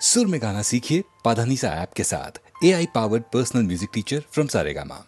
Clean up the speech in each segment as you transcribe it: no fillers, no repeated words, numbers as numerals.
सुर में गाना सीखिए पाधानीसा ऐप के साथ। AI powered personal music teacher from Saregama.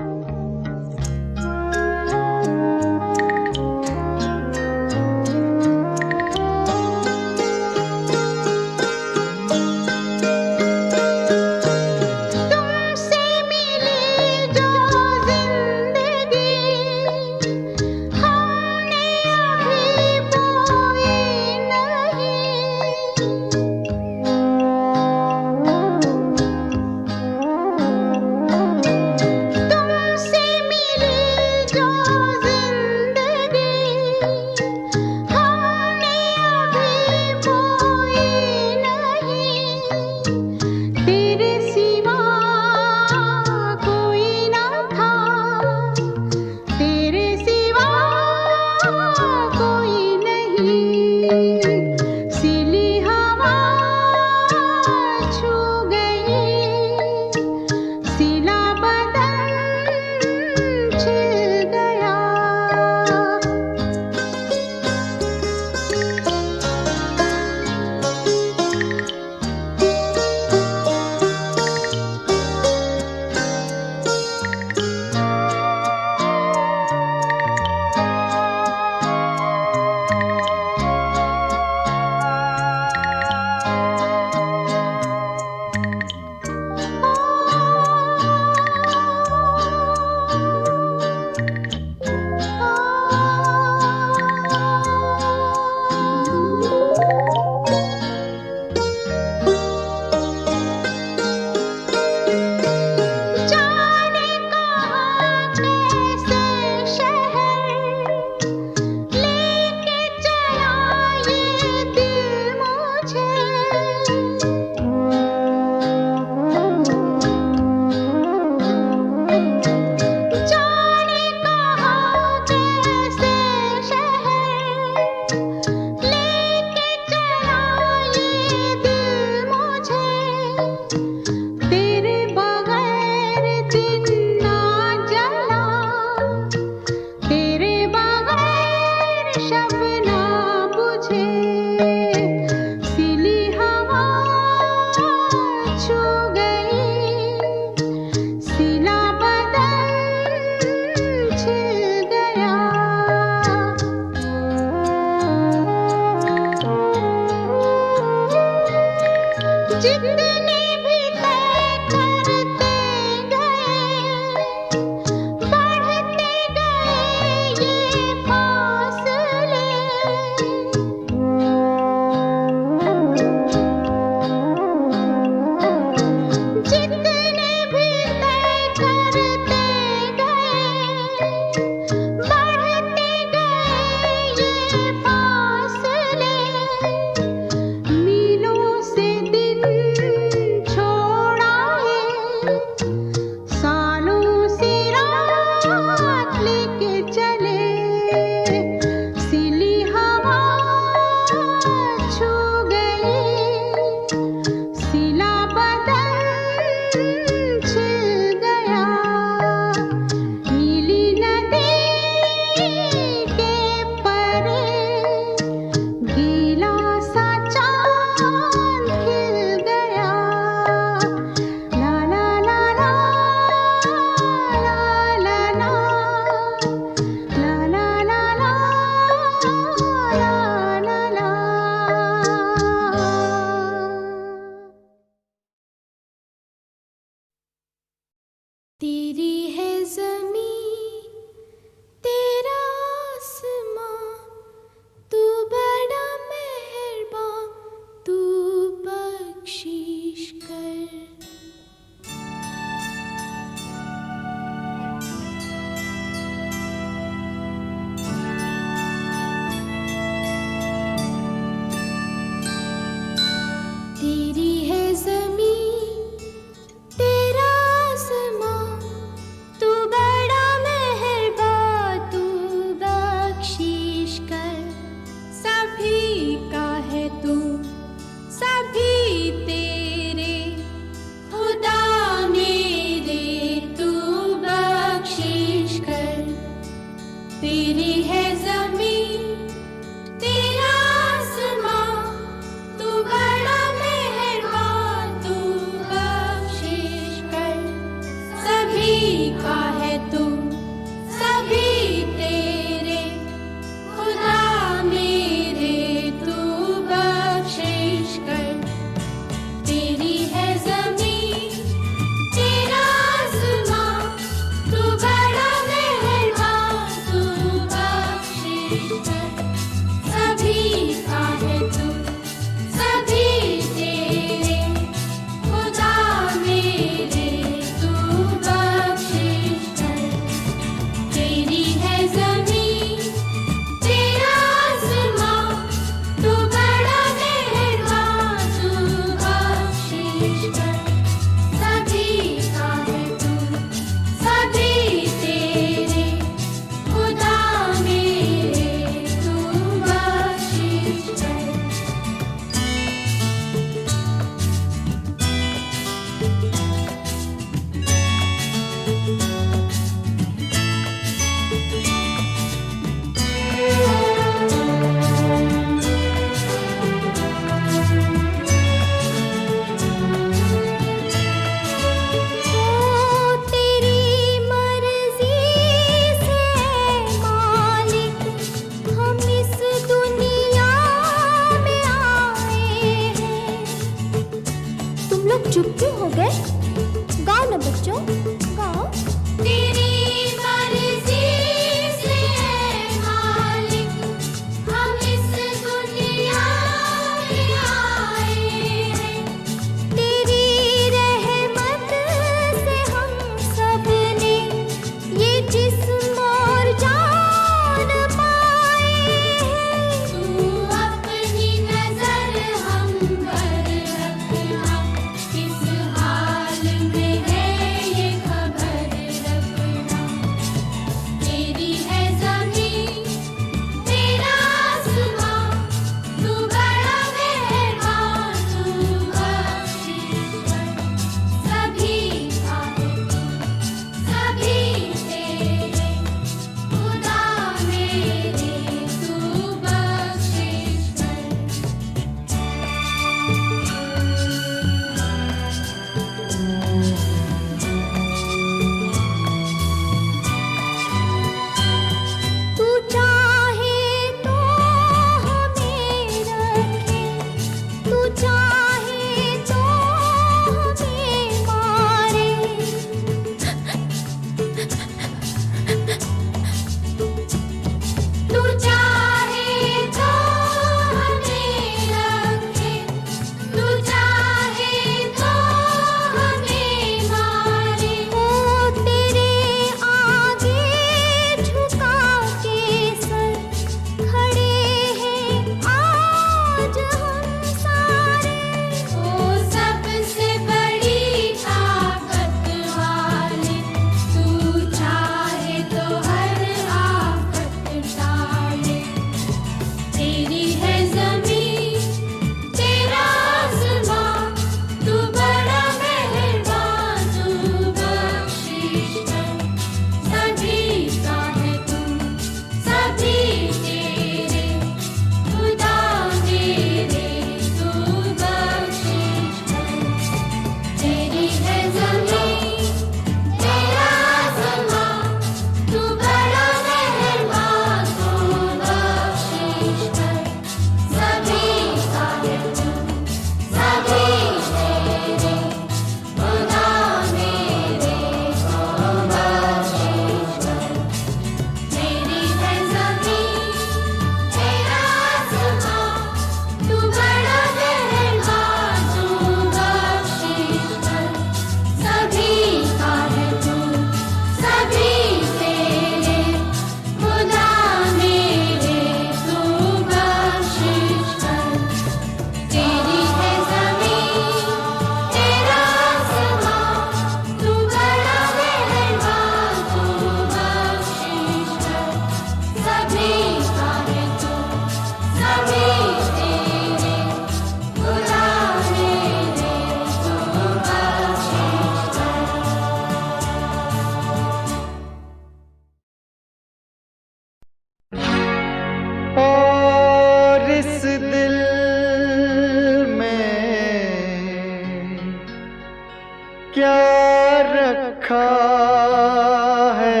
रखा है,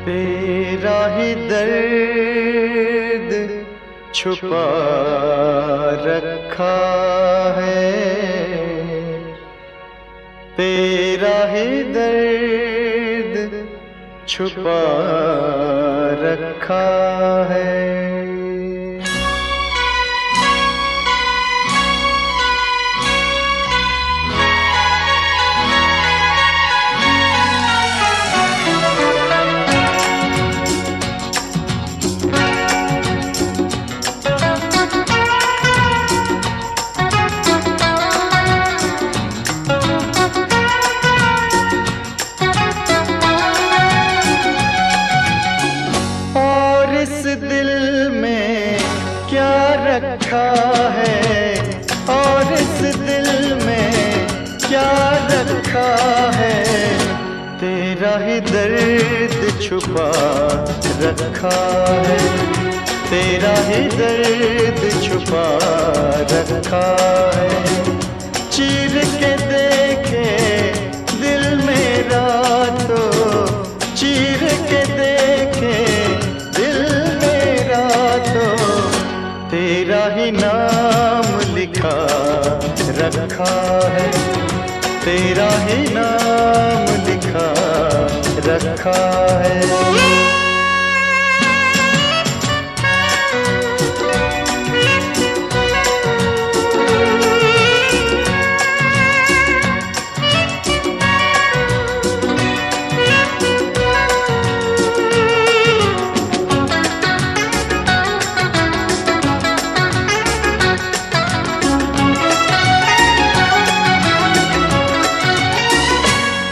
तेरा ही दर्द छुपा रखा है, तेरा ही दर्द छुपा रखा है। दिल में क्या रखा है, और इस दिल में क्या रखा है, तेरा ही दर्द छुपा रखा है, तेरा ही दर्द छुपा रखा है। चीर के देखे दिल मेरा तो, चीर के देखे तेरा ही नाम लिखा रखा है, तेरा ही नाम लिखा रखा है।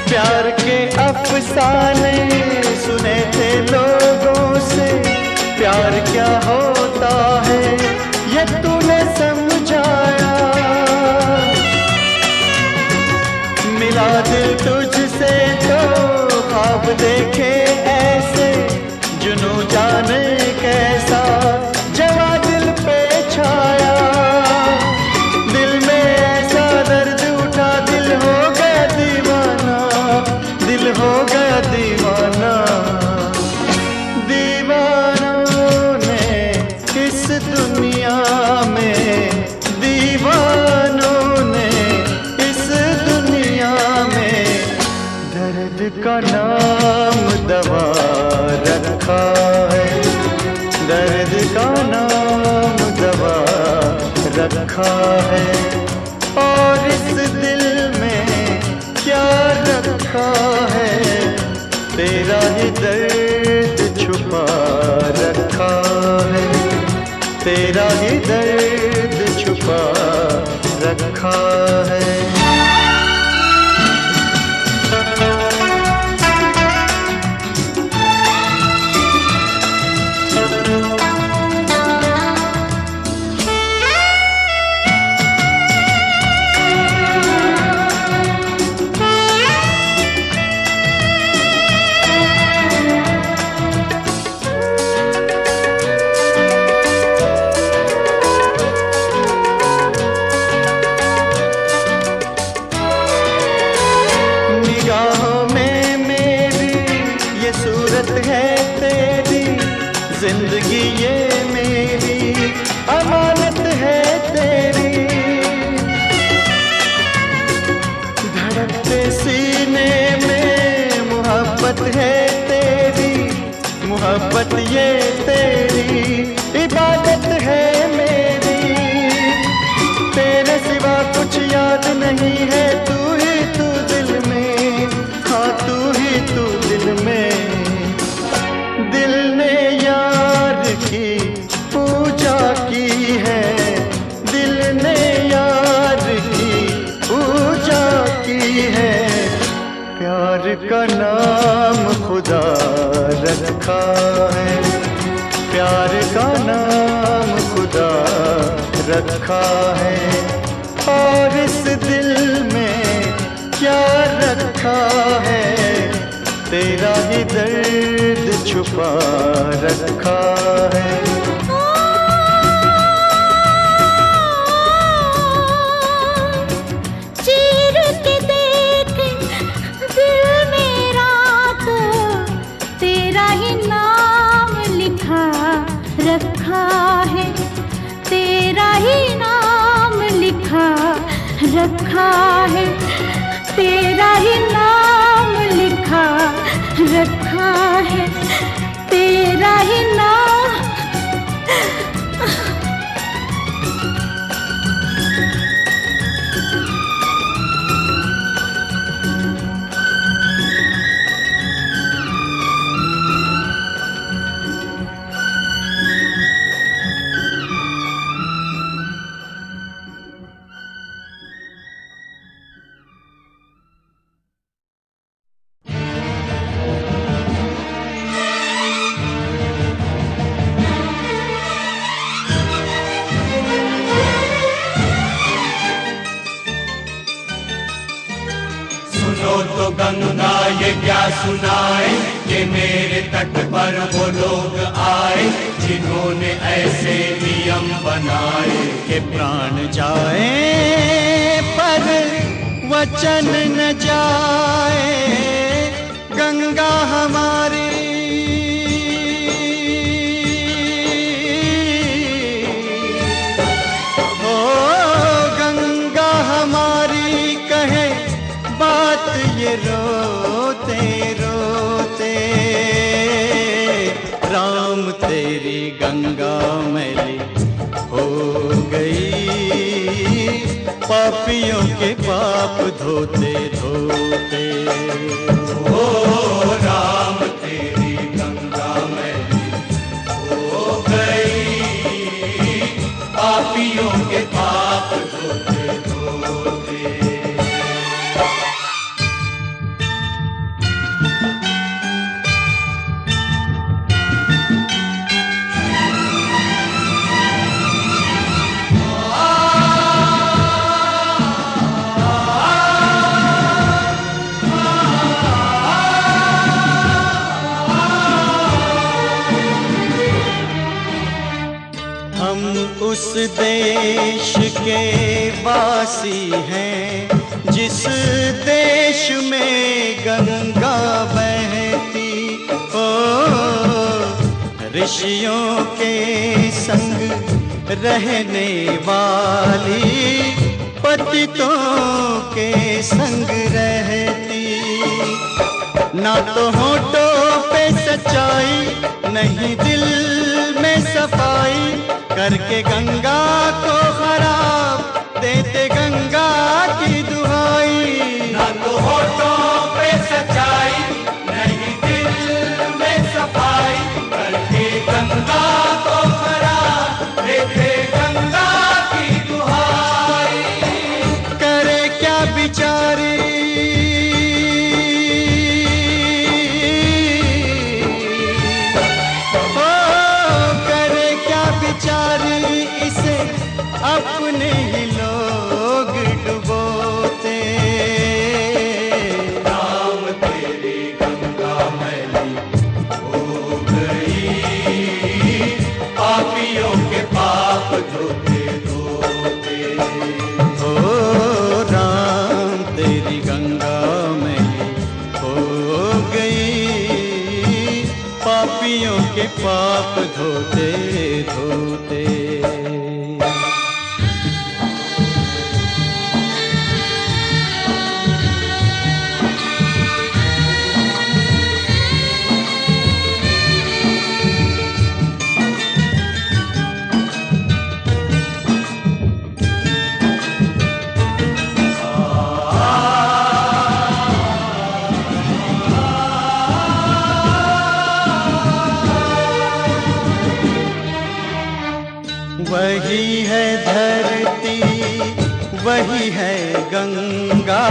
प्यार के अफसाने सुने थे लोगों से, प्यार क्या होता है ये तूने समझाया। मिला दिल तुझसे तो ख्वाब देखे ऐसे, जुनू जाने कैसा जवा दिल पे छाया। दिल में ऐसा दर्द उठा, दिल हो गया दीवाना, दिल हो गया दीवाना। दीवानों ने इस दुनिया में, दीवानों ने इस दुनिया में दर्द का नाम दवा रखा है, दर्द का नाम दवा रखा है। और इस दिल में क्या रखा है, तेरा ही दर्द छुपा रखा है, तेरा ही दर्द छुपा रखा है। सूरत है तेरी, जिंदगी ये मेरी अमानत है तेरी। धड़कते सीने में मोहब्बत है तेरी, मोहब्बत ये तेरी इबादत है मेरी। तेरे सिवा कुछ याद नहीं है, तू ही तू दिल में, हाँ तू ही तू दिल में। दिल ने यार की पूजा की है, दिल ने यार की पूजा की है। प्यार का नाम खुदा रखा है, प्यार का नाम खुदा रखा है। और इस दिल में क्या रखा है, तेरा ही दर्द छुपा रखा है। चीर रखा है, तेरा ही नाम लिखा रखा है, तेरा ही नाम। तो गंगा ये क्या सुनाए कि मेरे तट पर वो लोग आए जिन्होंने ऐसे नियम बनाए कि प्राण जाए पर वचन न जाए। गंगा हमारी ओ गंगा हमारी कहे बात ये रोते रोते। राम तेरी गंगा मैली हो गई, पापियों के पाप धोते धोते। ओ राम तेरी गंगा मैली हो गई, पापियों के पाप धोते धोते। उस देश के वासी हैं जिस देश में गंगा बहती। ओ ऋषियों के संग रहने वाली, पतितों के संग रहती। ना तो होठों पे सच्चाई, नहीं दिल में सफाई, करके गंगा को खराब देते गंगा की दुहाई। ना तो होठों पे सच्चाई, नहीं दिल में सफाई, करके गंगा को खराब देते गंगा की दुहाई। करे क्या बिचारी इसे अपने ही लोग डुबोते। राम तेरी गंगा मैली हो गई, पापियों के पाप धोते धोते। ओ राम तेरी गंगा मैली हो गई, पापियों के पाप धोते धोते। वही है धरती, वही है गंगा,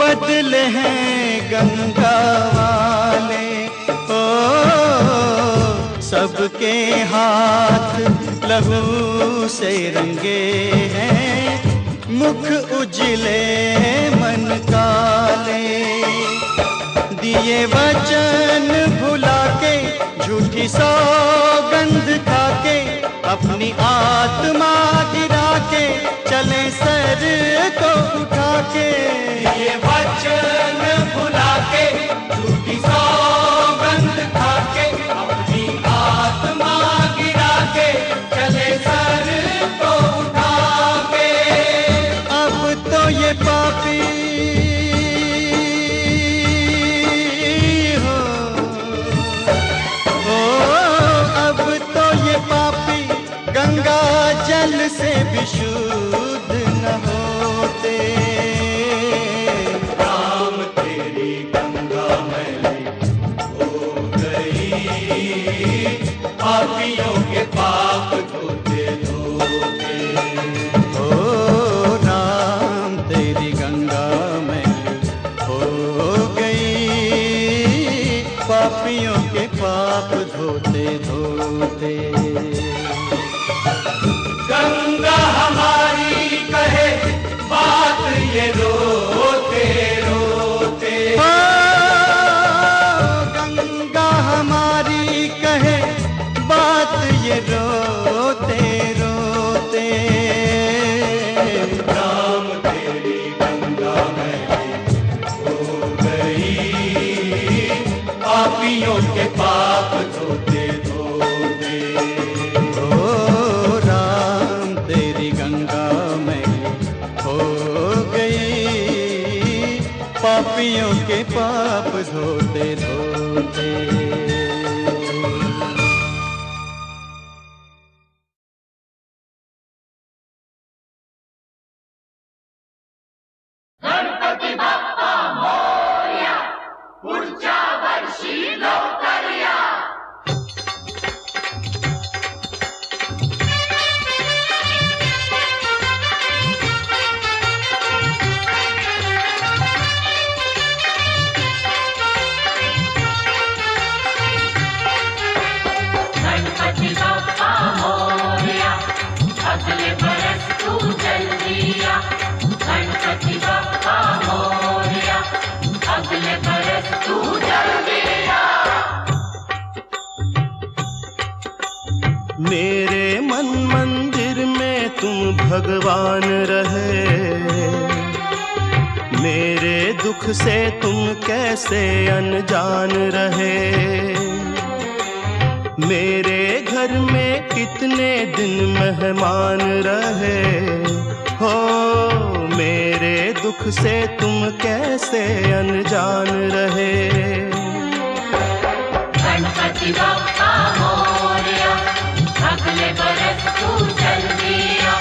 बदले हैं गंगा वाले। ओ सबके हाथ लहू से रंगे हैं, मुख उजले मन काले। दिए वचन भुला के, झूठी सौगंध खा के, अपनी आत्मा गिरा के, चले सर को उठा के। ये वचन भुला के, झूठी सौगंध खा के, अपनी आत्मा गिरा के, चले सर को उठा के। अब तो गंगा मैली हो गई, पापियों के पाप धोते धोते। ओ राम तेरी गंगा मैली हो गई, पापियों के पाप धोते धोते। गंगा हमारी कहे बात ये रोते रोते। ओ गंगा हमारी कहे बात ये रोते रोते। राम तेरी गंगा मैली हो गई, पापियों के पाप धोते धोते। ओ राम तेरी गंगा मैली हो गई, पापियों के पाप धोते धोते। गणपति बप्पा मोरया, अगले बरस तू जल्दी आ। गणपति बप्पा मोरया, अगले बरस तू जल्दी आ। मेरे मन मंदिर में तुम भगवान रहे, मेरे दुख से तुम कैसे अनजान रहे। मेरे घर में कितने दिन मेहमान रहे हो, मेरे दुख से तुम कैसे अनजान रहे। गणपति बप्पा मोरया, अगले बरस तू जल्दी आ।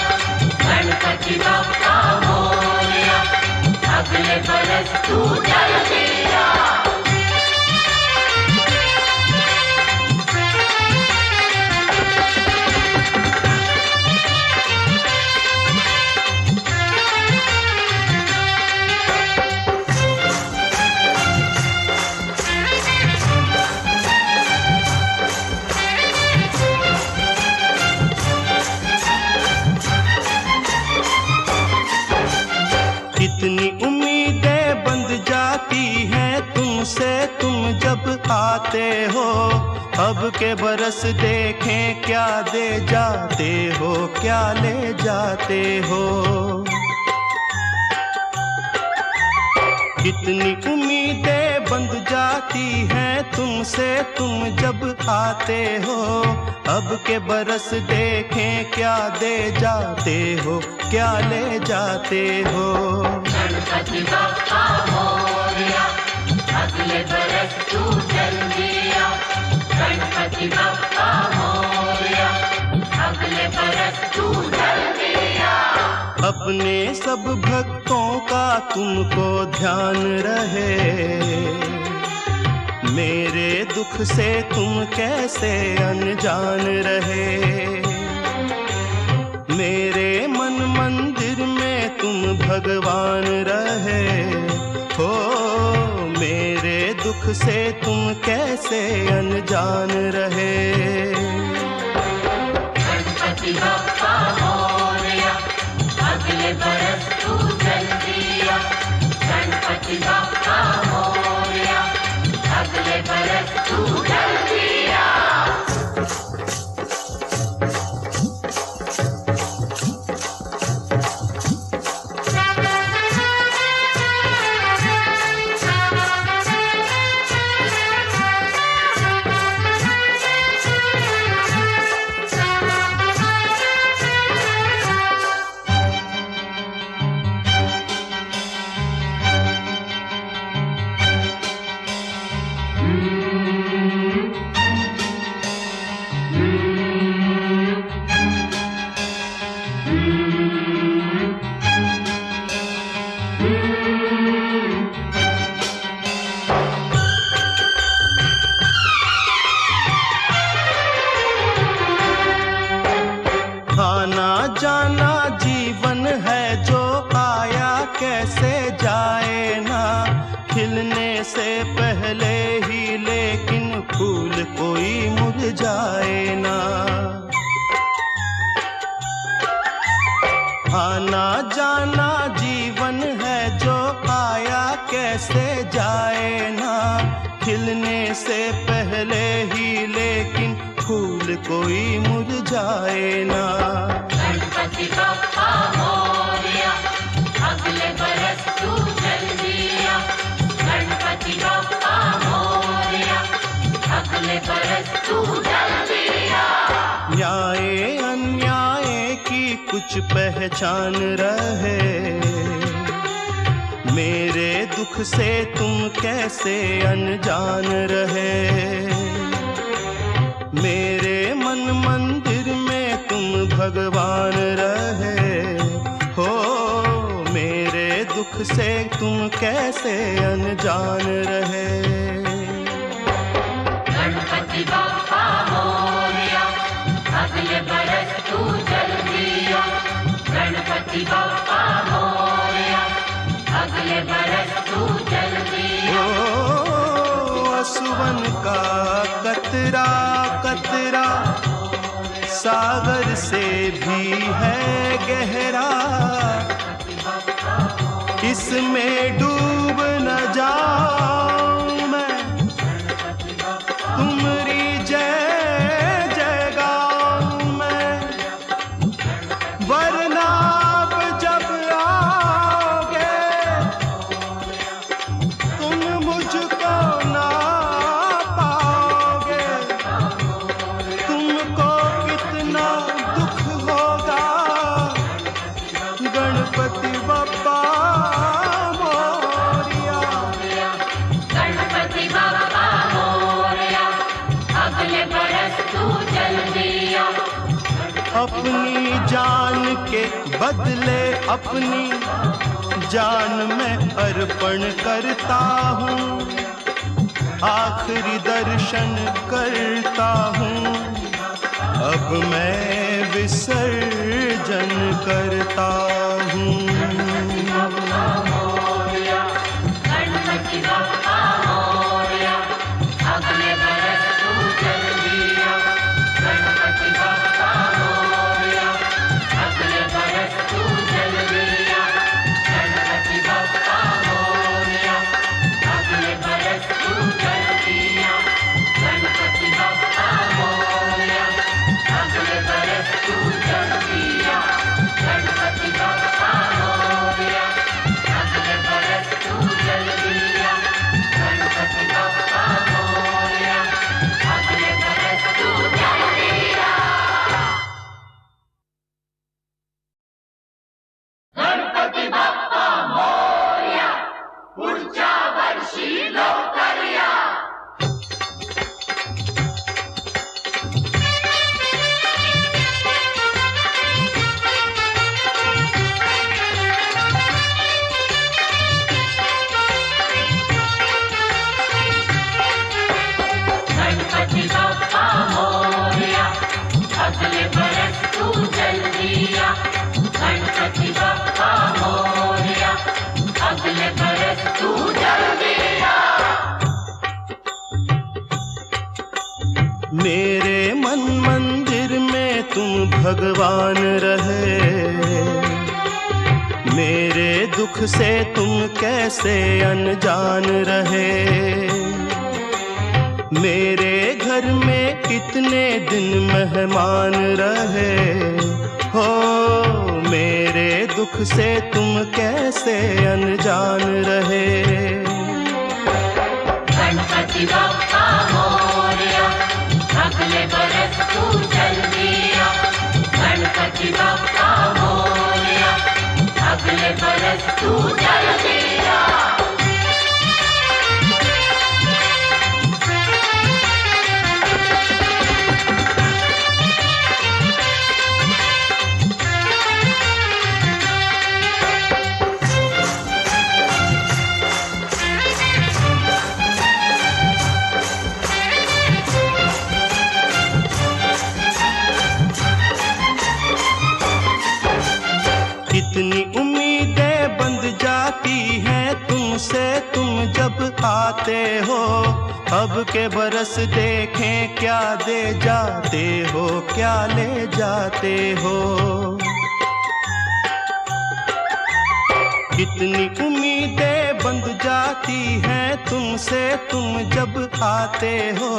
गणपति बप्पा मोरया, अगले बरस तू जल्दी आ। कितनी उम्मीदें बंध जाती हैं तुमसे तुम जब आते हो। अब के बरस देखें क्या दे जाते हो, क्या ले जाते हो। कितनी उम्मीदें बंध जाती हैं तुमसे तुम जब आते हो। अब के बरस देखें क्या दे जाते हो, क्या ले जाते हो। गणपति बप्पा मोरया, अगले बरस तू जल्दी आ। गणपति बप्पा मोरया, अगले बरस तू जल्दी आ। अपने सब भक्तों का तुमको ध्यान रहे, मेरे दुख से तुम कैसे अनजान रहे। मेरे मन मंदिर में तुम भगवान रहे हो, मेरे दुख से तुम कैसे अनजान रहे। गणपति बप्पा मोरया, अगले बरस तू जल्दी आ। गणपति बप्पा मोरया, अगले बरस तू जल्दी आ। पहले ही, लेकिन फूल कोई मुरझाए ना। आना जाना जीवन है जो आया कैसे जाए ना। खिलने से पहले ही, लेकिन फूल कोई मुरझाए ना। गणपति बप्पा मोरया, अगले बरस तू जल्दी आ। गणपति बप्पा मोरया, अगले बरस तू जल्दी आ। न्याय अन्याय की कुछ पहचान रहे, मेरे दुख से तुम कैसे अनजान रहे। मेरे मन मंदिर में तुम भगवान रहे हो, मेरे दुख से तुम कैसे अनजान रहे। गणपति बप्पा मोरया, अगले बरस तू जल्दी आ। गणपति बप्पा मोरया, अगले बरस तू जल्दी आ। असुवन का कतरा कतरा सागर से भी है गहरा, इसमें डूब न जाऊं मैं, तुम्हारी जय जय गाऊं मैं। वरना जब आओगे तुम मुझको ना पाओगे, तुमको कितना दुख होगा। गणपति बप्पा मोरया, गणपति बप्पा मोरया, अगले बरस तू जल्दी आ। अपनी जान के बदले अपनी जान में अर्पण करता हूँ, आखिरी दर्शन करता हूँ, अब मैं विसर्जन करता हूँ। गणपति बप्पा मोरया, अगले बरस तू जल्दी आ। गणपति बप्पा मोरया, अगले बरस तू जल्दी आ। गणपति बप्पा मोरया, अगले बरस तू जल्दी आ। गणपति बप्पा मोरया, अगले बरस तू जल्दी आ। गणपति बप्पा मोरया, अगले बरस तू जल्दी आ। गणपति बप्पा मोरया, अगले बरस तू जल्दी आ। गणपति बप्पा मोरया, पुढच्या वर्षी लवकर या। गणपति बप्पा मोरया, अगले बरस तू जल्दी आ। गणपति बप्पा मोरया, अगले बरस तू जल्दी आ। मेरे मन मंदिर में तुम भगवान रहे, मेरे दुख से तुम कैसे अनजान रहे। मेरे घर में कितने दिन मेहमान रहे हो, मेरे दुख से तुम कैसे अनजान रहे। गणपति बप्पा मोरया, अगले बरस तू जल्दी आ। गणपति बप्पा मोरया, अगले बरस तू जल्दी आ। कितनी उम्मीदें बंध जाती हैं तुमसे अब के बरस देखें क्या दे जाते हो, क्या ले जाते हो। कितनी उम्मीदें बंध जाती हैं तुमसे तुम जब आते हो।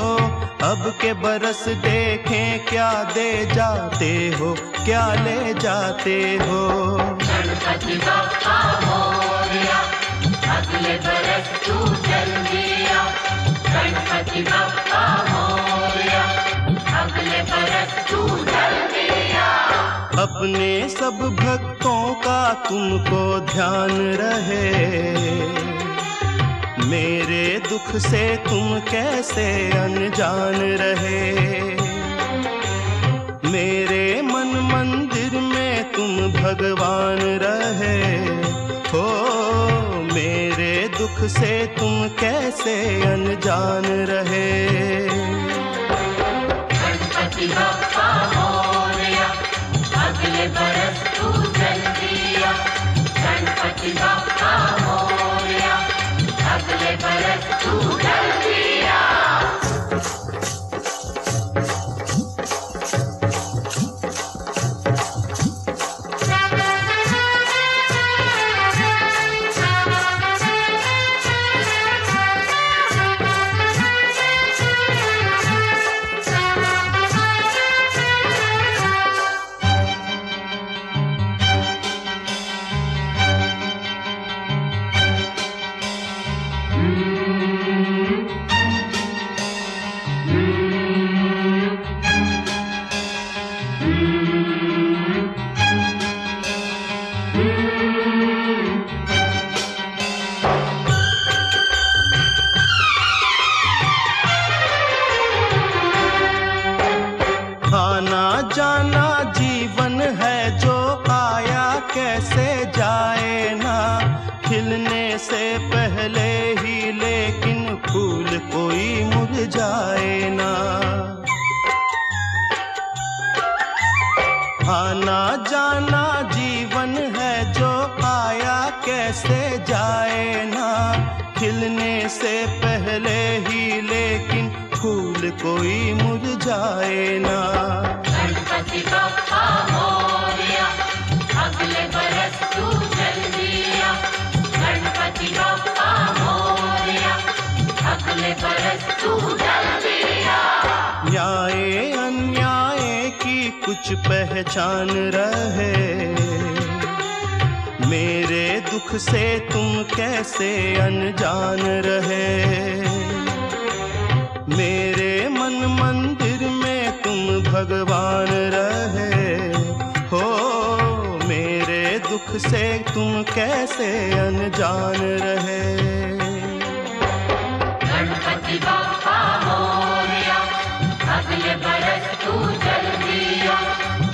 अब के बरस देखें क्या दे जाते हो, क्या ले जाते हो। गणपति बप्पा मोरया, अगले बरस तू जल्दी आ। गणपति बप्पा मोरया, अगले बरस तू जल्दी आ। अपने सब भक्तों का तुमको ध्यान रहे, मेरे दुख से तुम कैसे अनजान रहे। मेरे मन मंदिर में तुम भगवान रहे हो, मेरे दुख से तुम कैसे अनजान रहे। गणपति बप्पा मोरया, अगले बरस तू जल्दी आ। गणपति बप्पा मोरया, अगले बरस तू जल्दी आ। आना जाना जीवन है जो आया कैसे जाए ना। खिलने से पहले ही लेकिन फूल कोई मुरझाए ना। आना जाना जीवन है जो आया कैसे जाए ना। खिलने से पहले ही लेकिन फूल कोई मुरझाए ना। गणपति बप्पा मोरया, अगले बरस तू जल्दी आ। गणपति बप्पा मोरया, अगले बरस तू जल्दी आ। न्याय अन्याय की कुछ पहचान रहे, मेरे दुख से तुम कैसे अनजान रहे। मेरे मन मंदिर में तुम भगवान रहे हो, मेरे दुख से तुम कैसे अनजान रहे। गणपति बप्पा मोरया, अगले बरस तू जल्दी आ।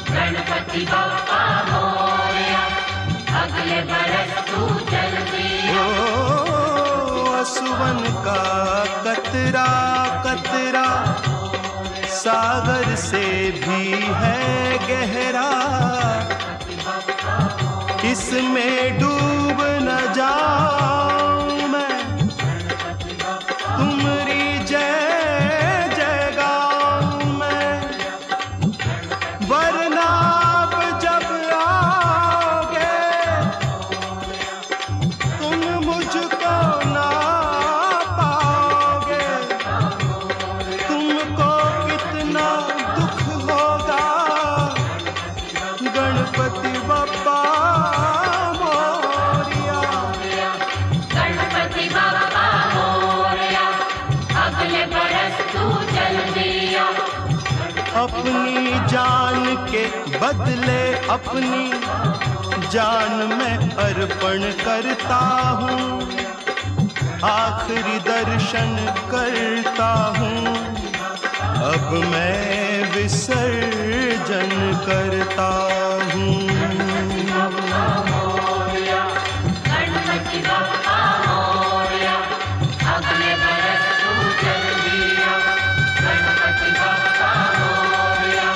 गणपति बप्पा मोरया, अगले बरस तू जल्दी आ। असुवन का कतरा कतरा सागर से भी है गहरा। इसमें डूब न जाऊं मैं, तुम्हारी जय जय गाऊं मैं। वरना अब जब आओगे तुम मुझको ना पाओगे। तुमको कितना दुख होगा, गणपति बप्पा मोरया। गणपति बप्पा मोरया, अगले बरस तू जल्दी आ। अपनी जान के बदले अपनी जान मैं अर्पण करता हूँ। आखिरी दर्शन करता हूँ, अब मैं विसर्जन करता हूँ। गणपति बप्पा मोरया, अगले बरस तू जल्दी आ। गणपति बप्पा मोरया,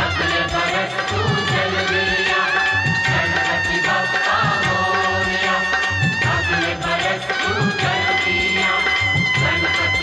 अगले बरस तू जल्दी आ। गणपति बप्पा मोरया, अगले बरस तू जल्दी आ। गणपति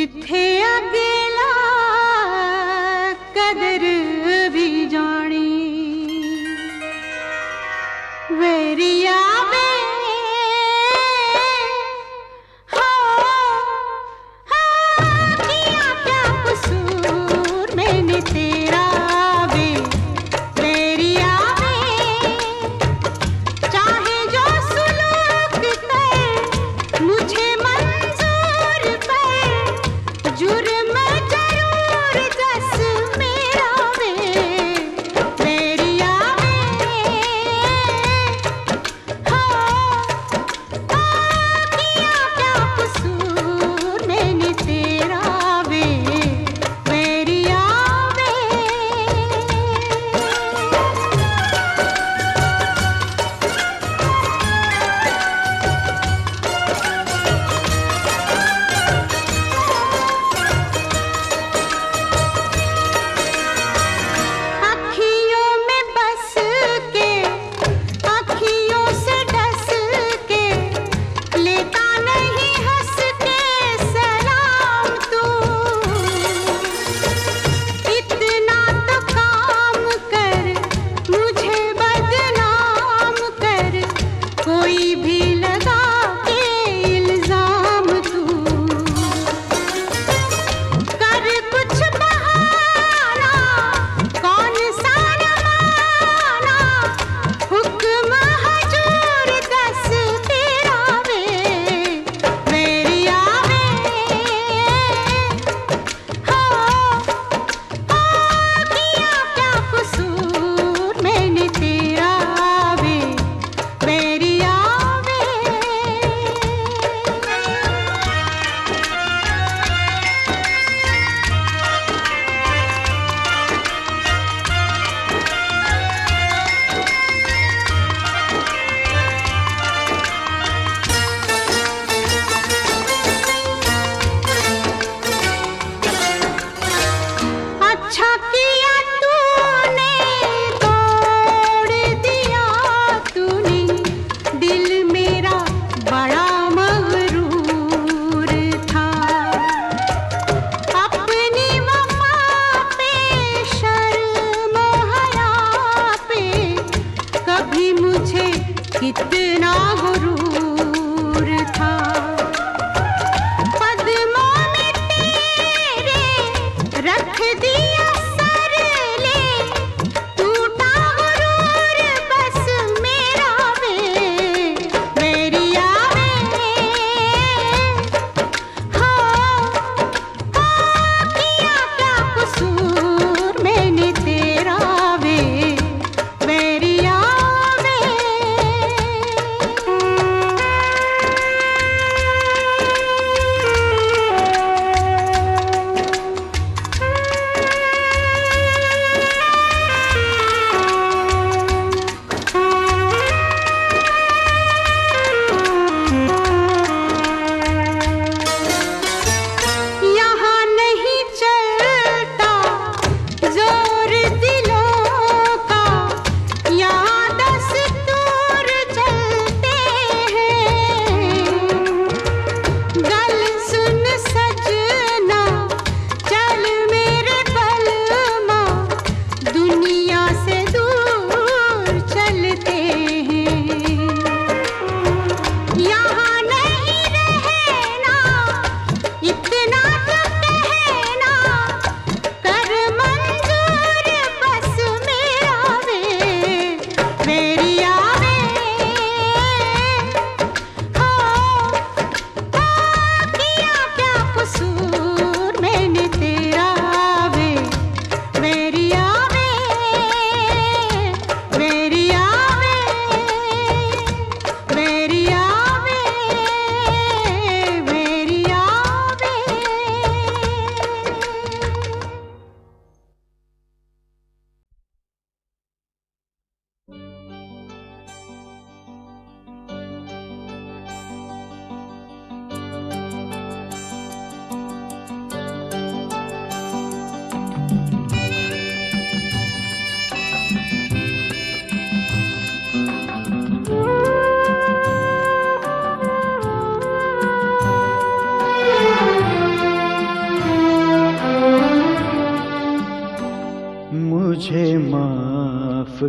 जिथे अकेला कदर भी जानी वेरिया वे किया क्या कसूर मैंने तेरा वे वेरिया वे चाहे जो सुलूक कर मुझे मंजूर पर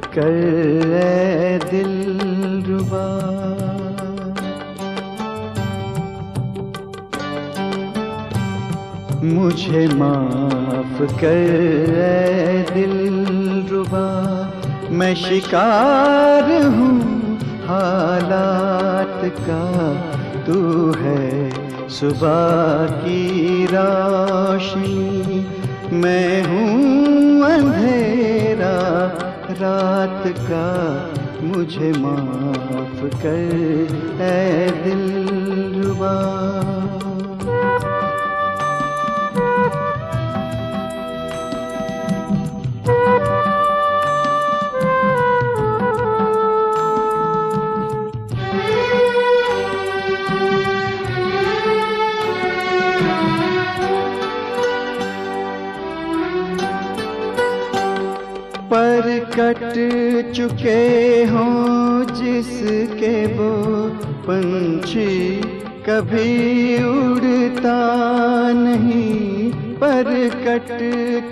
कर ऐ दिलरुबा। मुझे माफ कर ऐ दिलरुबा, मैं शिकार हूँ हालात का। तू है सुबह की रोशनी, मैं हूँ अंधेरा रात का। मुझे माफ कर ऐ दिलरुबा। पर कट चुके हों जिसके वो पंछी कभी उड़ता नहीं। पर कट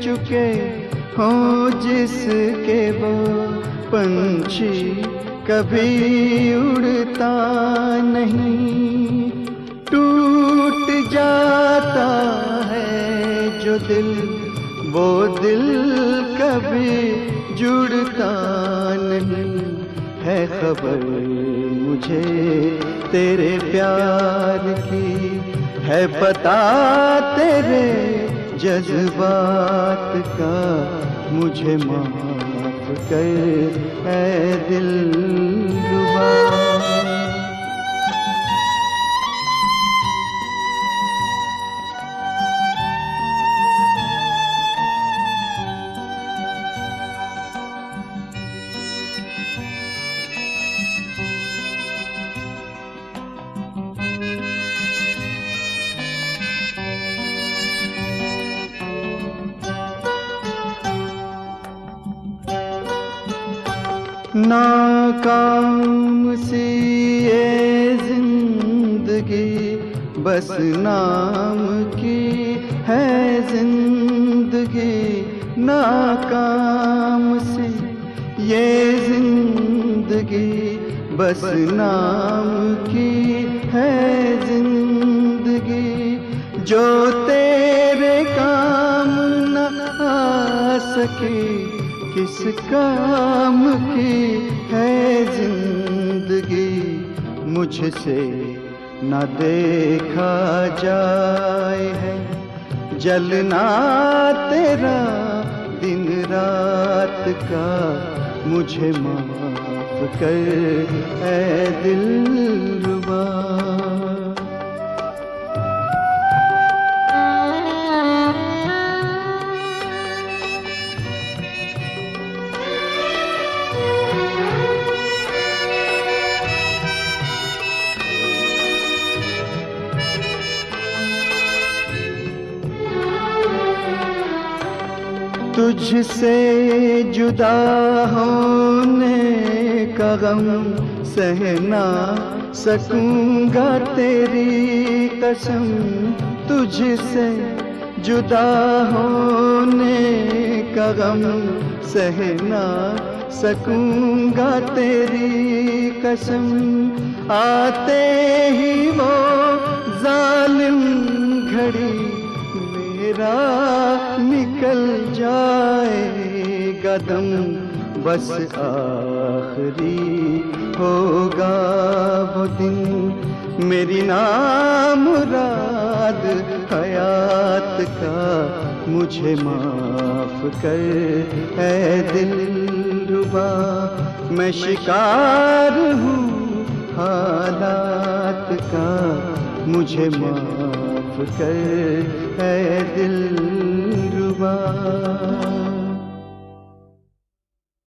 चुके हों जिसके वो पंछी कभी उड़ता नहीं। टूट जाता है जो दिल, वो दिल कभी जुड़ता नहीं। है खबर मुझे तेरे प्यार की, है पता तेरे जज्बात का। मुझे माफ कर ऐ दिलरुबा। नाकाम सी ये जिंदगी, बस नाम की है जिंदगी। नाकाम सी ये जिंदगी, बस नाम की है जिंदगी। जो तेरे काम न आ सकी, किस काम की है जिंदगी। मुझसे न देखा जाए है जलना तेरा दिन रात का। मुझे माफ कर ऐ दिलरुबा। तुझसे जुदा होने का गम सह ना सकूंगा तेरी कसम। तुझसे जुदा होने का गम सह ना सकूंगा तेरी कसम। आते ही वो जालिम घड़ी मेरा निकल जाएगा दम। बस आखिरी होगा वो दिन, मेरी नामुराद हयात का। मुझे माफ कर ऐ दिलरुबा, मैं शिकार हूँ हालात का। मुझे माफ कर ऐ दिलरुबा।